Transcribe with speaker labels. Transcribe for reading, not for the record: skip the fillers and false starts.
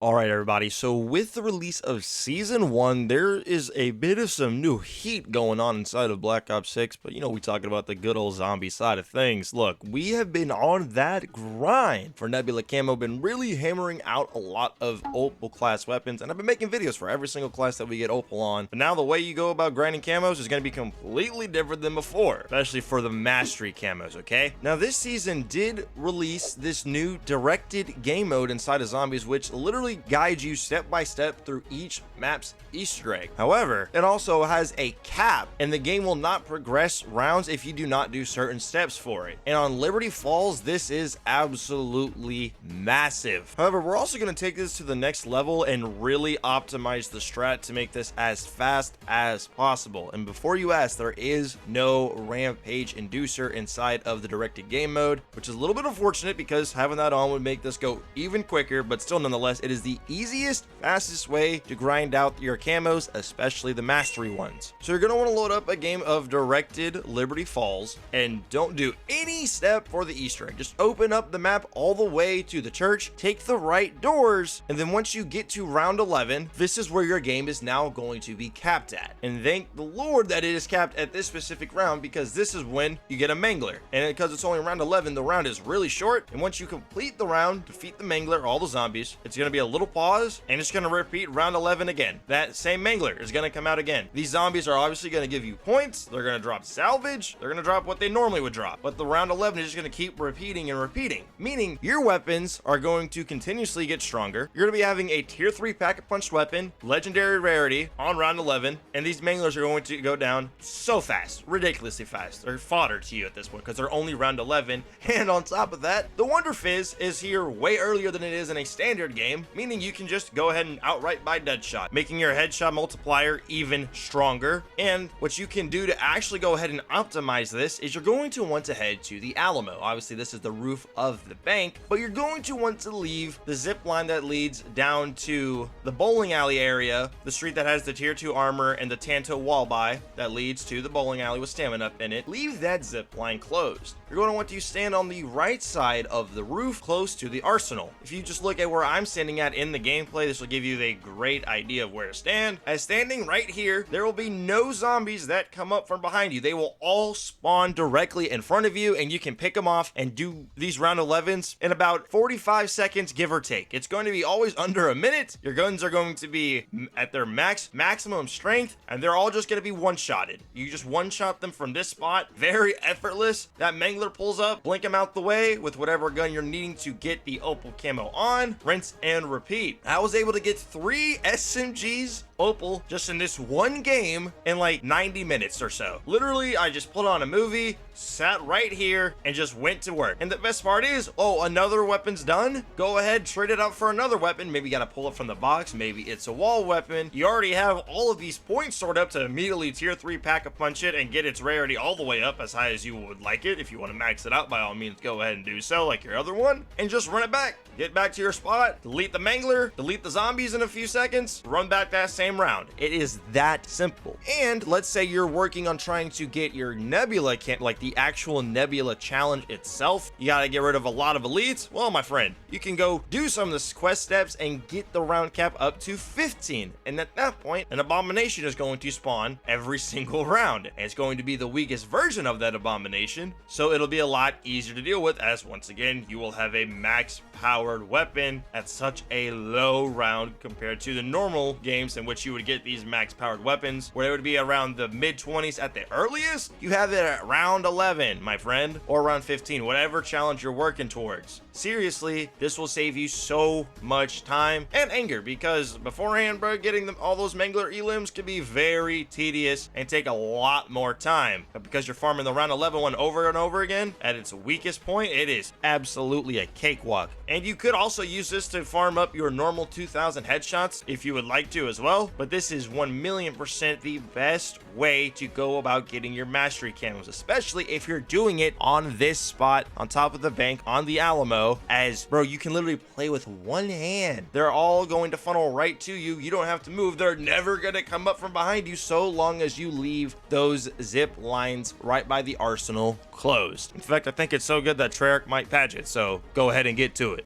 Speaker 1: All right, everybody. So, with the release of Season 1, there is a bit of some new heat going on inside of Black Ops 6, but we talking about the good old zombie side of things. Look, we have been on that grind for Nebula Camo, been really hammering out a lot of Opal class weapons, and I've been making videos for every single class that we get Opal on. But now the way you go about grinding camos is going to be completely different than before, especially for the Mastery Camos, okay? Now, this season did release this new directed game mode inside of Zombies, which literally guide you step by step through each map's Easter egg. However, it also has a cap, and the game will not progress rounds if you do not do certain steps for it. And on Liberty Falls, this is absolutely massive. However, we're also going to take this to the next level and really optimize the strat to make this as fast as possible. And before you ask, there is no rampage inducer inside of the directed game mode, which is a little bit unfortunate because having that on would make this go even quicker, but still nonetheless, it is the easiest, fastest way to grind out your camos, especially the mastery ones. So you're going to want to load up a game of directed Liberty Falls and don't do any step for the Easter egg. Just open up the map all the way to the church, take the right doors, and then once you get to round 11, this is where your game is now going to be capped at. And thank the Lord that it is capped at this specific round, because this is when you get a mangler. And because it's only round 11, the round is really short. And once you complete the round, defeat the mangler, all the zombies, it's going to be a little pause, and it's going to repeat round 11 again. That same mangler is going to come out again. These zombies are obviously going to give you points. They're going to drop salvage. They're going to drop what they normally would drop. But the round 11 is just going to keep repeating and repeating, meaning your weapons are going to continuously get stronger. You're going to be having a tier 3 pack-a-punch weapon, legendary rarity on round 11, and these manglers are going to go down so fast, ridiculously fast. They're fodder to you at this point because they're only round 11. And on top of that, the Wonder Fizz is here way earlier than it is in a standard game, meaning you can just go ahead and outright buy Deadshot, making your headshot multiplier even stronger. And what you can do to actually go ahead and optimize this is you're going to want to head to the Alamo. Obviously, this is the roof of the bank, but you're going to want to leave the zip line that leads down to the bowling alley area, the street that has the tier 2 armor and the Tanto wall buy that leads to the bowling alley with stamina up in it. Leave that zip line closed. You're going to want to stand on the right side of the roof close to the arsenal. If you just look at where I'm standing at in the gameplay, this will give you a great idea of where to stand. As standing right here, there will be no zombies that come up from behind you. They will all spawn directly in front of you, and you can pick them off and do these round 11s in about 45 seconds, give or take. It's going to be always under a minute. Your guns are going to be at their maximum strength, and they're all just going to be one-shotted. You just one-shot them from this spot. Very effortless. That mangler pulls up, blink them out the way with whatever gun you're needing to get the Opal camo on, rinse and repeat. I was able to get 3 SMGs Opal just in this one game in like 90 minutes or so. Literally, I just put on a movie, sat right here, and just went to work. And the best part is, oh, another weapon's done? Go ahead, trade it out for another weapon. Maybe you gotta pull it from the box. Maybe it's a wall weapon. You already have all of these points stored up to immediately tier 3 pack-a-punch it and get its rarity all the way up as high as you would like it. If you want to max it out, by all means, go ahead and do so like your other one. And just run it back. Get back to your spot, delete the mangler, delete the zombies in a few seconds, run back that same round. It is that simple. And let's say you're working on trying to get your Nebula camp, like the actual Nebula challenge itself. You gotta get rid of a lot of elites. Well, my friend, you can go do some of the quest steps and get the round cap up to 15. And at that point, an abomination is going to spawn every single round. And it's going to be the weakest version of that abomination. So it'll be a lot easier to deal with, as once again, you will have a max powered weapon at such a low round compared to the normal games in which you would get these max powered weapons where it would be around the mid 20s at the earliest. You have it at round 11, my friend, or around 15, whatever challenge you're working towards. Seriously, this will save you so much time and anger, because beforehand, bro, getting them all those mangler elims could be very tedious and take a lot more time. But because you're farming the round 11 one over and over again at its weakest point, it is absolutely a cakewalk. And you could also use this to farm up your normal 2000 headshots if you would like to as well. But this is 1,000,000% the best way to go about getting your mastery camos, especially if you're doing it on this spot on top of the bank on the Alamo, as bro, you can literally play with one hand. They're all going to funnel right to you. You don't have to move. They're never going to come up from behind you so long as you leave those zip lines right by the arsenal closed. In fact, I think it's so good that Treyarch might patch it, so go ahead and get to it.